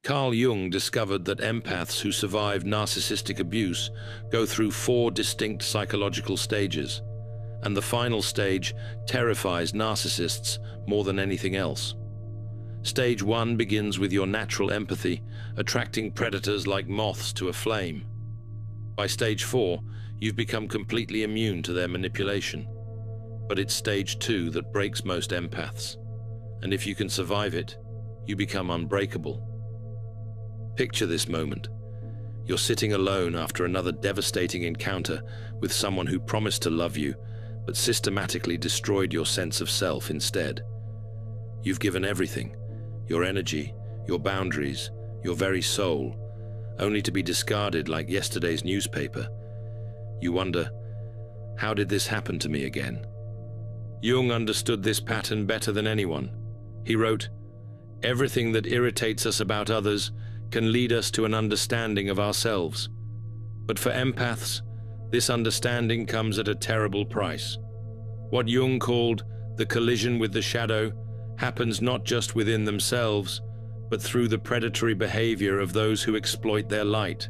Carl Jung discovered that empaths who survive narcissistic abuse go through 4 distinct psychological stages, and the final stage terrifies narcissists more than anything else. Stage 1 begins with your natural empathy, attracting predators like moths to a flame. By stage 4, you've become completely immune to their manipulation. But it's stage 2 that breaks most empaths, and if you can survive it, you become unbreakable. Picture this moment. You're sitting alone after another devastating encounter with someone who promised to love you, but systematically destroyed your sense of self instead. You've given everything, your energy, your boundaries, your very soul, only to be discarded like yesterday's newspaper. You wonder, how did this happen to me again? Jung understood this pattern better than anyone. He wrote, "Everything that irritates us about others can lead us to an understanding of ourselves. But for empaths, this understanding comes at a terrible price. What Jung called the collision with the shadow happens not just within themselves, but through the predatory behavior of those who exploit their light.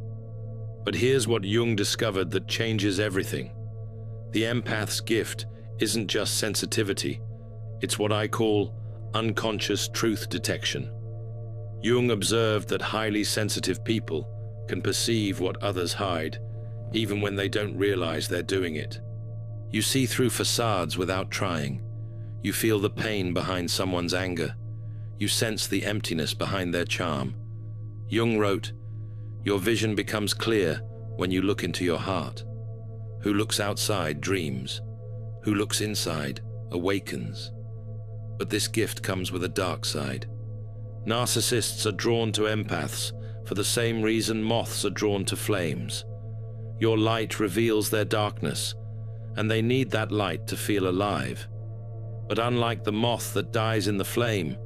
But here's what Jung discovered that changes everything. The empath's gift isn't just sensitivity, it's what I call unconscious truth detection. Jung observed that highly sensitive people can perceive what others hide, even when they don't realize they're doing it. You see through facades without trying. You feel the pain behind someone's anger. You sense the emptiness behind their charm. Jung wrote, "Your vision becomes clear when you look into your heart. Who looks outside dreams. Who looks inside awakens." But this gift comes with a dark side. Narcissists are drawn to empaths for the same reason moths are drawn to flames. Your light reveals their darkness, and they need that light to feel alive. But unlike the moth that dies in the flame,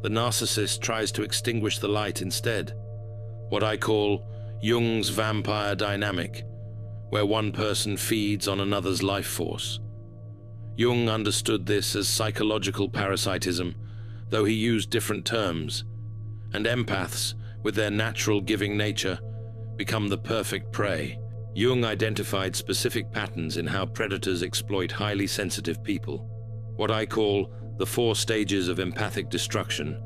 the narcissist tries to extinguish the light instead. What I call Jung's vampire dynamic, where one person feeds on another's life force. Jung understood this as psychological parasitism, though he used different terms, and empaths, with their natural giving nature, become the perfect prey. Jung identified specific patterns in how predators exploit highly sensitive people, what I call the 4 stages of empathic destruction,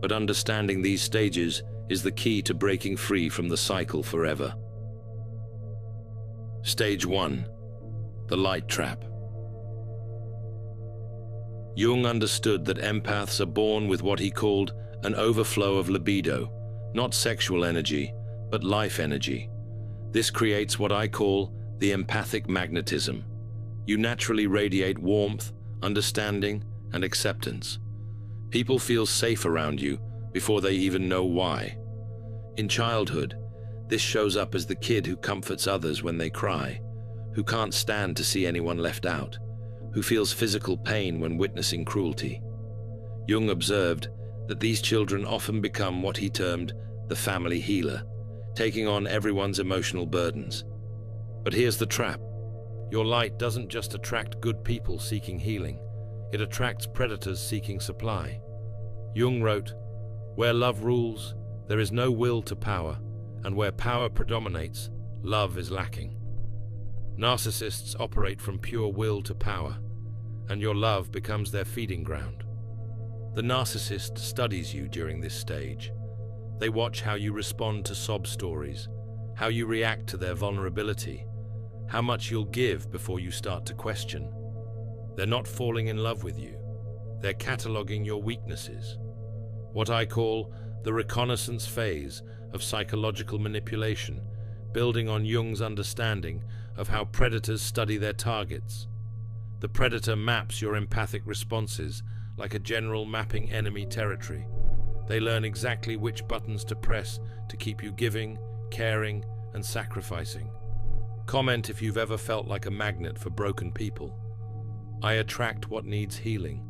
but understanding these stages is the key to breaking free from the cycle forever. Stage 1. The light trap. Jung understood that empaths are born with what he called an overflow of libido, not sexual energy, but life energy. This creates what I call the empathic magnetism. You naturally radiate warmth, understanding, and acceptance. People feel safe around you before they even know why. In childhood, this shows up as the kid who comforts others when they cry, who can't stand to see anyone left out, who feels physical pain when witnessing cruelty. Jung observed that these children often become what he termed the family healer, taking on everyone's emotional burdens. But here's the trap. Your light doesn't just attract good people seeking healing, it attracts predators seeking supply. Jung wrote, "Where love rules, there is no will to power, and where power predominates, love is lacking." Narcissists operate from pure will to power, and your love becomes their feeding ground. The narcissist studies you during this stage. They watch how you respond to sob stories, how you react to their vulnerability, how much you'll give before you start to question. They're not falling in love with you. They're cataloging your weaknesses. What I call the reconnaissance phase of psychological manipulation, building on Jung's understanding of how predators study their targets. The predator maps your empathic responses like a general mapping enemy territory. They learn exactly which buttons to press to keep you giving, caring, and sacrificing. Comment if you've ever felt like a magnet for broken people. I attract what needs healing.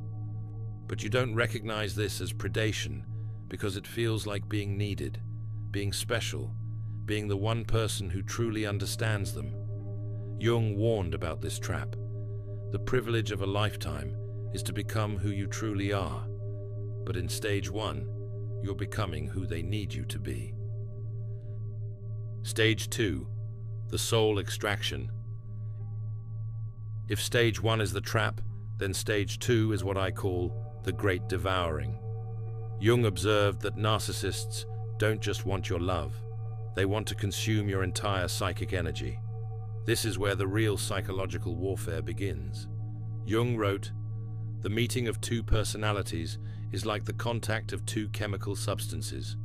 But you don't recognize this as predation because it feels like being needed, being special, being the one person who truly understands them. Jung warned about this trap. The privilege of a lifetime is to become who you truly are. But in stage 1, you're becoming who they need you to be. Stage 2, the soul extraction. If stage 1 is the trap, then stage 2 is what I call the great devouring. Jung observed that narcissists don't just want your love, they want to consume your entire psychic energy. This is where the real psychological warfare begins. Jung wrote, "The meeting of two personalities is like the contact of two chemical substances.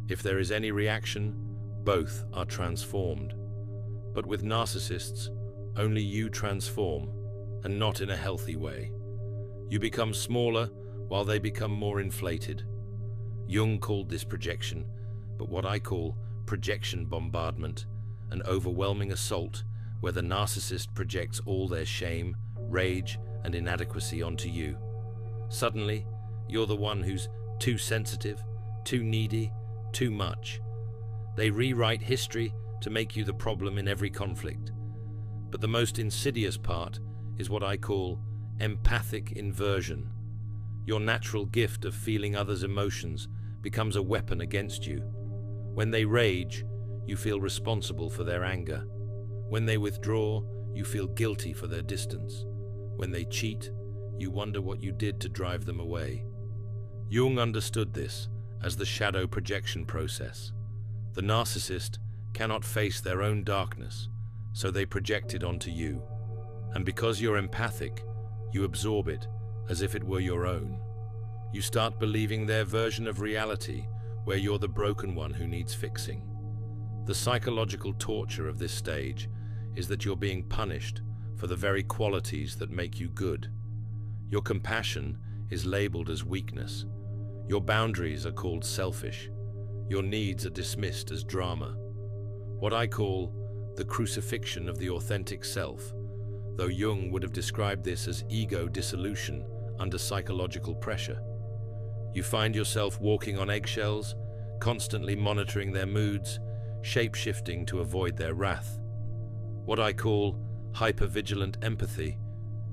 If there is any reaction, both are transformed. But with narcissists, only you transform, and not in a healthy way. You become smaller while they become more inflated." Jung called this projection, but what I call projection bombardment, an overwhelming assault where the narcissist projects all their shame, rage, and inadequacy onto you. Suddenly, you're the one who's too sensitive, too needy, too much. They rewrite history to make you the problem in every conflict. But the most insidious part is what I call empathic inversion. Your natural gift of feeling others' emotions becomes a weapon against you. When they rage, you feel responsible for their anger. When they withdraw, you feel guilty for their distance. When they cheat, you wonder what you did to drive them away. Jung understood this as the shadow projection process. The narcissist cannot face their own darkness, so they project it onto you. And because you're empathic, you absorb it as if it were your own. You start believing their version of reality, where you're the broken one who needs fixing. The psychological torture of this stage is that you're being punished for the very qualities that make you good. Your compassion is labeled as weakness. Your boundaries are called selfish. Your needs are dismissed as drama. What I call the crucifixion of the authentic self, though Jung would have described this as ego dissolution under psychological pressure. You find yourself walking on eggshells, constantly monitoring their moods, shape-shifting to avoid their wrath. What I call hypervigilant empathy.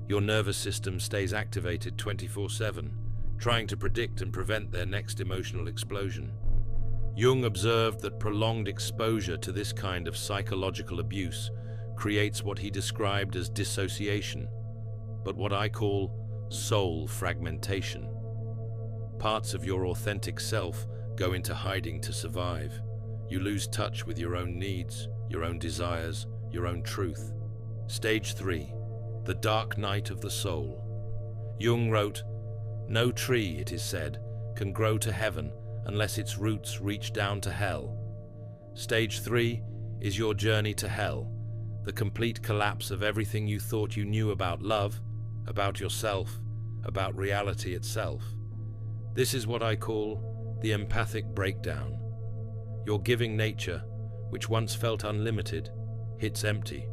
Your nervous system stays activated 24/7, trying to predict and prevent their next emotional explosion. Jung observed that prolonged exposure to this kind of psychological abuse creates what he described as dissociation, but what I call soul fragmentation. Parts of your authentic self go into hiding to survive. You lose touch with your own needs, your own desires, your own truth. Stage 3, the dark night of the soul. Jung wrote, "No tree, it is said, can grow to heaven unless its roots reach down to hell." Stage 3 is your journey to hell, the complete collapse of everything you thought you knew about love, about yourself, about reality itself. This is what I call the empathic breakdown. Your giving nature, which once felt unlimited, hits empty.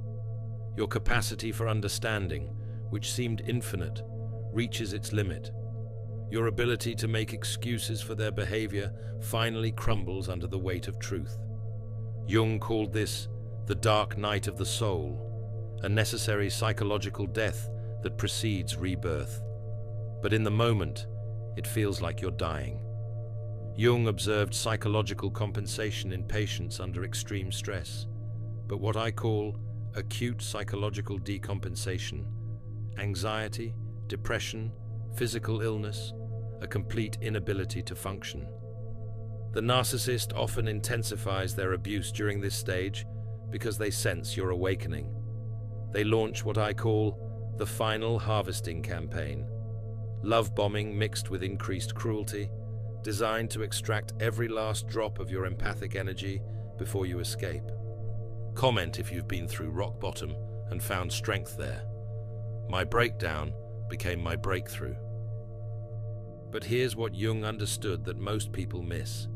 Your capacity for understanding, which seemed infinite, reaches its limit. Your ability to make excuses for their behavior finally crumbles under the weight of truth. Jung called this the dark night of the soul, a necessary psychological death that precedes rebirth. But in the moment, it feels like you're dying. Jung observed psychological compensation in patients under extreme stress, but what I call acute psychological decompensation, anxiety, depression, physical illness, a complete inability to function. The narcissist often intensifies their abuse during this stage because they sense your awakening. They launch what I call the final harvesting campaign, love bombing mixed with increased cruelty, designed to extract every last drop of your empathic energy before you escape. Comment if you've been through rock bottom and found strength there. My breakdown became my breakthrough. But here's what Jung understood that most people miss.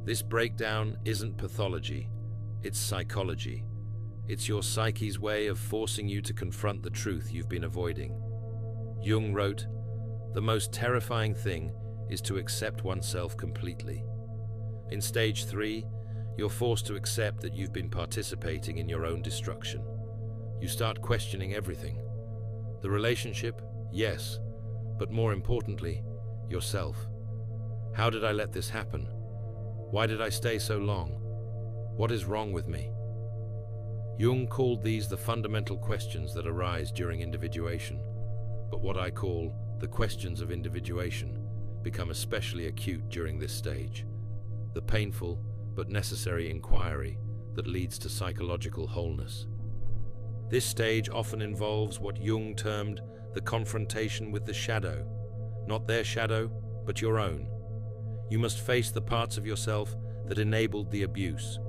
This breakdown isn't pathology, it's psychology. It's your psyche's way of forcing you to confront the truth you've been avoiding. Jung wrote, "The most terrifying thing is to accept oneself completely." In stage 3, you're forced to accept that you've been participating in your own destruction. You start questioning everything. The relationship, yes, but more importantly, yourself. How did I let this happen? Why did I stay so long? What is wrong with me? Jung called these the fundamental questions that arise during individuation, but what I call the questions of individuation become especially acute during this stage, the painful but necessary inquiry that leads to psychological wholeness. This stage often involves what Jung termed the confrontation with the shadow, not their shadow, but your own. You must face the parts of yourself that enabled the abuse,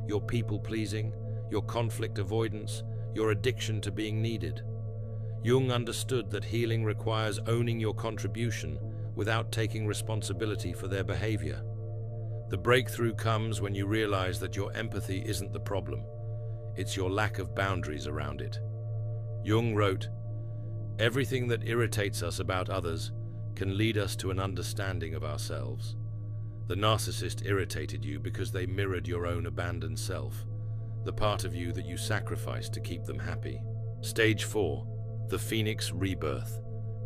your people-pleasing, your conflict avoidance, your addiction to being needed. Jung understood that healing requires owning your contribution without taking responsibility for their behavior. The breakthrough comes when you realize that your empathy isn't the problem. It's your lack of boundaries around it. Jung wrote, "Everything that irritates us about others can lead us to an understanding of ourselves. The narcissist irritated you because they mirrored your own abandoned self, the part of you that you sacrificed to keep them happy." Stage 4. The Phoenix Rebirth.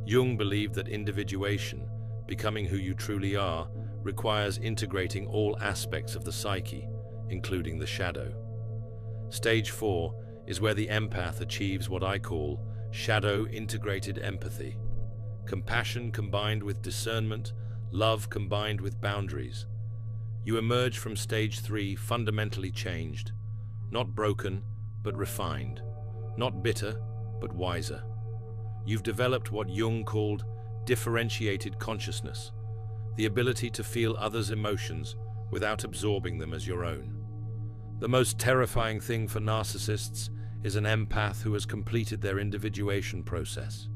Jung believed that individuation, becoming who you truly are, requires integrating all aspects of the psyche, including the shadow. Stage 4 is where the empath achieves what I call shadow-integrated empathy. Compassion combined with discernment, love combined with boundaries. You emerge from stage 3 fundamentally changed, not broken, but refined, not bitter, but wiser. You've developed what Jung called differentiated consciousness, the ability to feel others' emotions without absorbing them as your own. The most terrifying thing for narcissists is an empath who has completed their individuation process.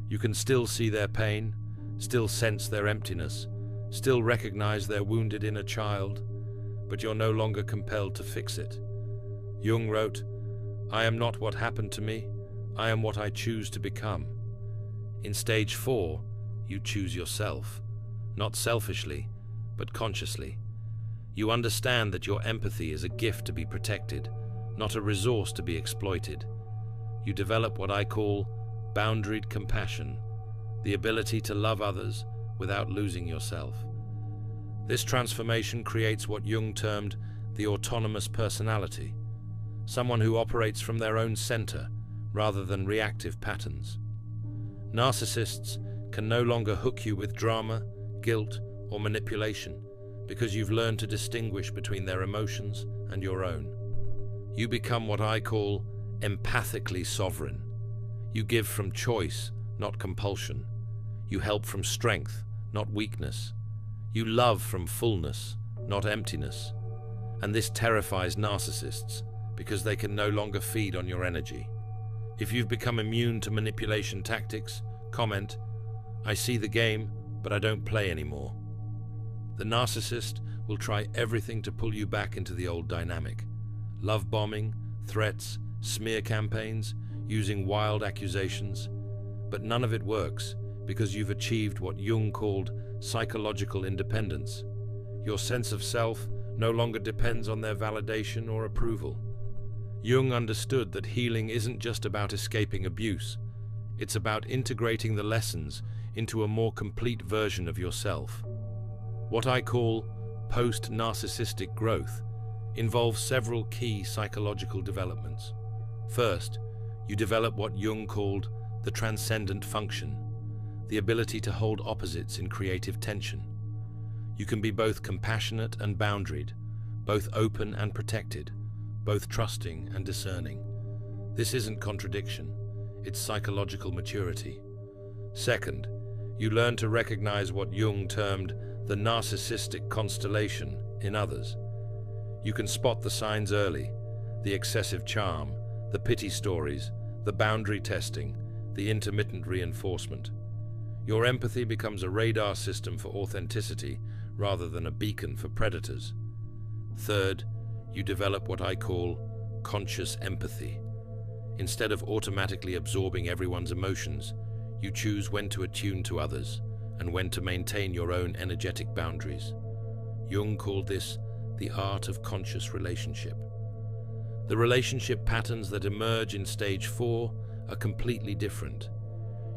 You can still see their pain, still sense their emptiness, still recognize their wounded inner child, but you're no longer compelled to fix it. Jung wrote, "I am not what happened to me, I am what I choose to become." In stage 4, you choose yourself, not selfishly, but consciously. You understand that your empathy is a gift to be protected, not a resource to be exploited. You develop what I call boundaried compassion, the ability to love others without losing yourself. This transformation creates what Jung termed the autonomous personality, someone who operates from their own center rather than reactive patterns. Narcissists can no longer hook you with drama, guilt, or manipulation because you've learned to distinguish between their emotions and your own. You become what I call empathically sovereign. You give from choice, not compulsion. You help from strength, not weakness. You love from fullness, not emptiness. And this terrifies narcissists because they can no longer feed on your energy. If you've become immune to manipulation tactics, comment, "I see the game, but I don't play anymore." The narcissist will try everything to pull you back into the old dynamic. Love bombing, threats, smear campaigns, using wild accusations. But none of it works because you've achieved what Jung called psychological independence. Your sense of self no longer depends on their validation or approval. Jung understood that healing isn't just about escaping abuse. It's about integrating the lessons into a more complete version of yourself. What I call post-narcissistic growth involves several key psychological developments. First, you develop what Jung called the transcendent function, the ability to hold opposites in creative tension. You can be both compassionate and boundaried, both open and protected, both trusting and discerning. This isn't contradiction, it's psychological maturity. Second, you learn to recognize what Jung termed the narcissistic constellation in others. You can spot the signs early, the excessive charm, the pity stories, the boundary testing, the intermittent reinforcement. Your empathy becomes a radar system for authenticity rather than a beacon for predators. Third, you develop what I call conscious empathy. Instead of automatically absorbing everyone's emotions, you choose when to attune to others and when to maintain your own energetic boundaries. Jung called this the art of conscious relationship. The relationship patterns that emerge in stage 4 are completely different.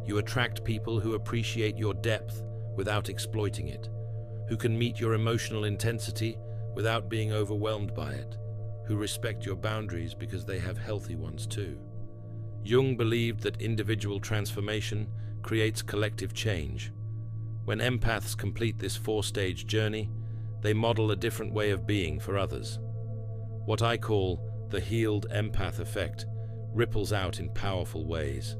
You attract people who appreciate your depth without exploiting it, who can meet your emotional intensity without being overwhelmed by it, who respect your boundaries because they have healthy ones too. Jung believed that individual transformation creates collective change. When empaths complete this four-stage journey, they model a different way of being for others. What I call the healed empath effect ripples out in powerful ways.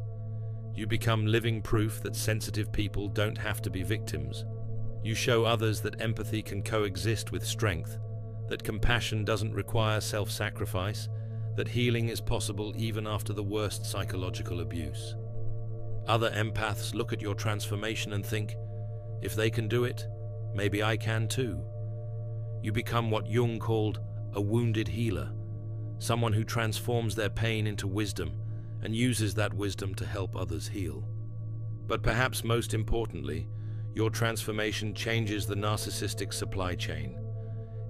You become living proof that sensitive people don't have to be victims. You show others that empathy can coexist with strength, that compassion doesn't require self-sacrifice, that healing is possible even after the worst psychological abuse. Other empaths look at your transformation and think, if they can do it, maybe I can too. You become what Jung called a wounded healer, someone who transforms their pain into wisdom and uses that wisdom to help others heal. But perhaps most importantly, your transformation changes the narcissistic supply chain.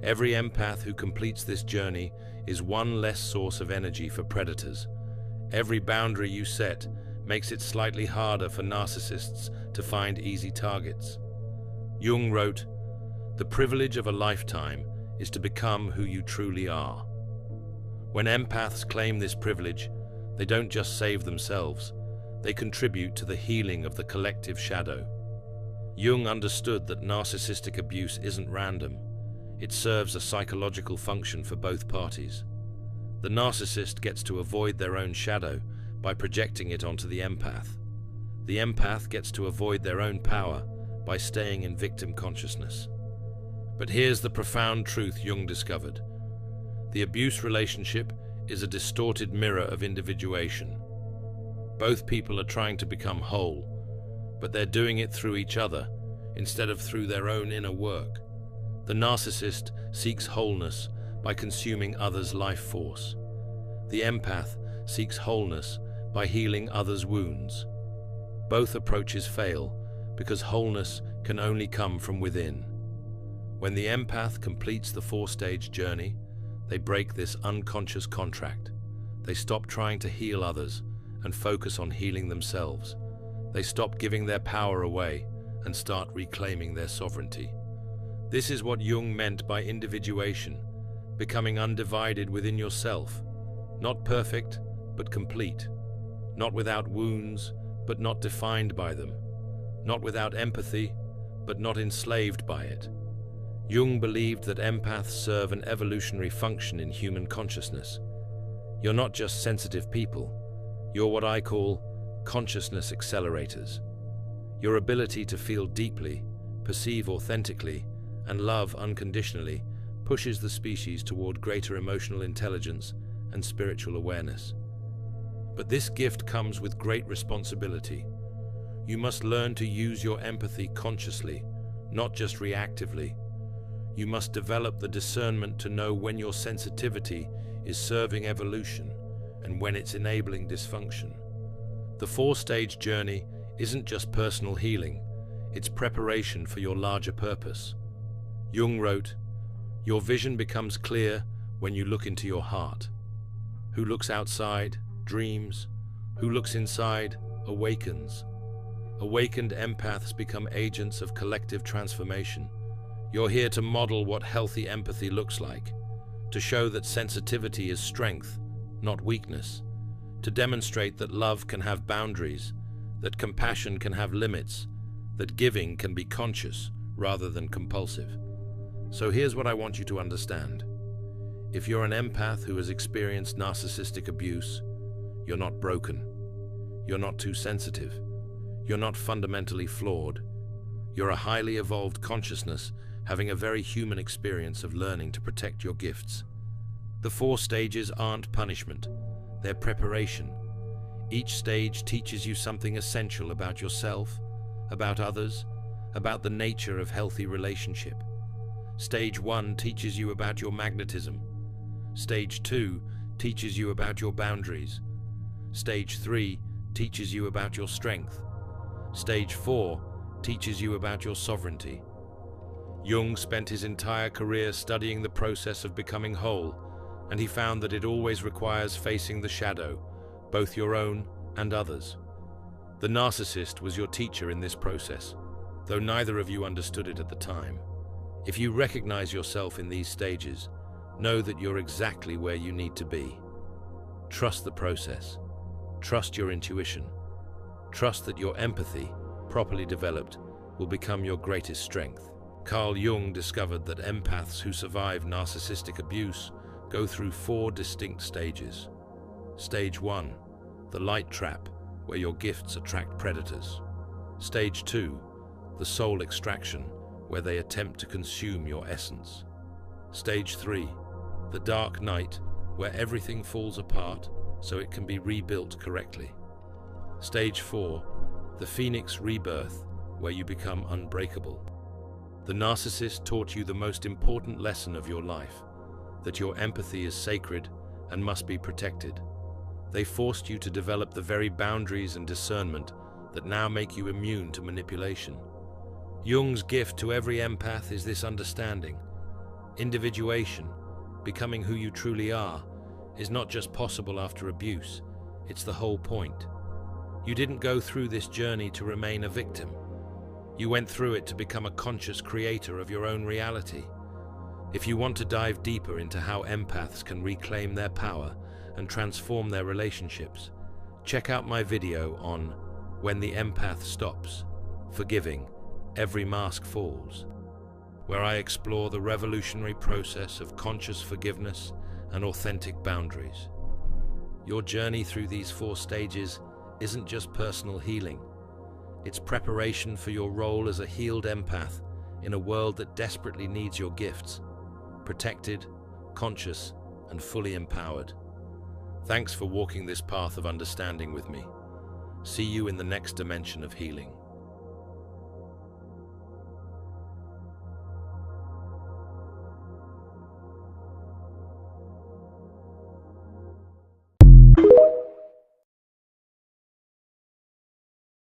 Every empath who completes this journey is one less source of energy for predators. Every boundary you set makes it slightly harder for narcissists to find easy targets. Jung wrote, "The privilege of a lifetime is to become who you truly are." When empaths claim this privilege, they don't just save themselves, they contribute to the healing of the collective shadow. Jung understood that narcissistic abuse isn't random. It serves a psychological function for both parties. The narcissist gets to avoid their own shadow by projecting it onto the empath. The empath gets to avoid their own power by staying in victim consciousness. But here's the profound truth Jung discovered. The abuse relationship is a distorted mirror of individuation. Both people are trying to become whole, but they're doing it through each other instead of through their own inner work. The narcissist seeks wholeness by consuming others' life force. The empath seeks wholeness by healing others' wounds. Both approaches fail because wholeness can only come from within. When the empath completes the four-stage journey, they break this unconscious contract. They stop trying to heal others and focus on healing themselves. They stop giving their power away and start reclaiming their sovereignty. This is what Jung meant by individuation, becoming undivided within yourself, not perfect, but complete, not without wounds, but not defined by them, not without empathy, but not enslaved by it. Jung believed that empaths serve an evolutionary function in human consciousness. You're not just sensitive people, you're what I call consciousness accelerators. Your ability to feel deeply, perceive authentically, and love unconditionally pushes the species toward greater emotional intelligence and spiritual awareness. But this gift comes with great responsibility. You must learn to use your empathy consciously, not just reactively. You must develop the discernment to know when your sensitivity is serving evolution and when it's enabling dysfunction. The four-stage journey isn't just personal healing, it's preparation for your larger purpose. Jung wrote, "Your vision becomes clear when you look into your heart. Who looks outside, dreams. Who looks inside, awakens." Awakened empaths become agents of collective transformation. You're here to model what healthy empathy looks like, to show that sensitivity is strength, not weakness, to demonstrate that love can have boundaries, that compassion can have limits, that giving can be conscious rather than compulsive. So here's what I want you to understand. If you're an empath who has experienced narcissistic abuse, you're not broken. You're not too sensitive. You're not fundamentally flawed. You're a highly evolved consciousness having a very human experience of learning to protect your gifts. The four stages aren't punishment, they're preparation. Each stage teaches you something essential about yourself, about others, about the nature of healthy relationship. Stage 1 teaches you about your magnetism. Stage 2 teaches you about your boundaries. Stage 3 teaches you about your strength. Stage 4 teaches you about your sovereignty. Jung spent his entire career studying the process of becoming whole, and he found that it always requires facing the shadow, both your own and others. The narcissist was your teacher in this process, though neither of you understood it at the time. If you recognize yourself in these stages, know that you're exactly where you need to be. Trust the process. Trust your intuition. Trust that your empathy, properly developed, will become your greatest strength. Carl Jung discovered that empaths who survive narcissistic abuse go through 4 distinct stages. Stage 1, the light trap, where your gifts attract predators. Stage 2, the soul extraction, where they attempt to consume your essence. Stage 3, the dark night, where everything falls apart so it can be rebuilt correctly. Stage 4, the phoenix rebirth, where you become unbreakable. The narcissist taught you the most important lesson of your life, that your empathy is sacred and must be protected. They forced you to develop the very boundaries and discernment that now make you immune to manipulation. Jung's gift to every empath is this understanding. Individuation, becoming who you truly are, is not just possible after abuse, it's the whole point. You didn't go through this journey to remain a victim. You went through it to become a conscious creator of your own reality. If you want to dive deeper into how empaths can reclaim their power and transform their relationships, check out my video on When the Empath Stops, Forgiving, Every Mask Falls, where I explore the revolutionary process of conscious forgiveness and authentic boundaries. Your journey through these 4 stages isn't just personal healing. It's preparation for your role as a healed empath in a world that desperately needs your gifts, protected, conscious, and fully empowered. Thanks for walking this path of understanding with me. See you in the next dimension of healing.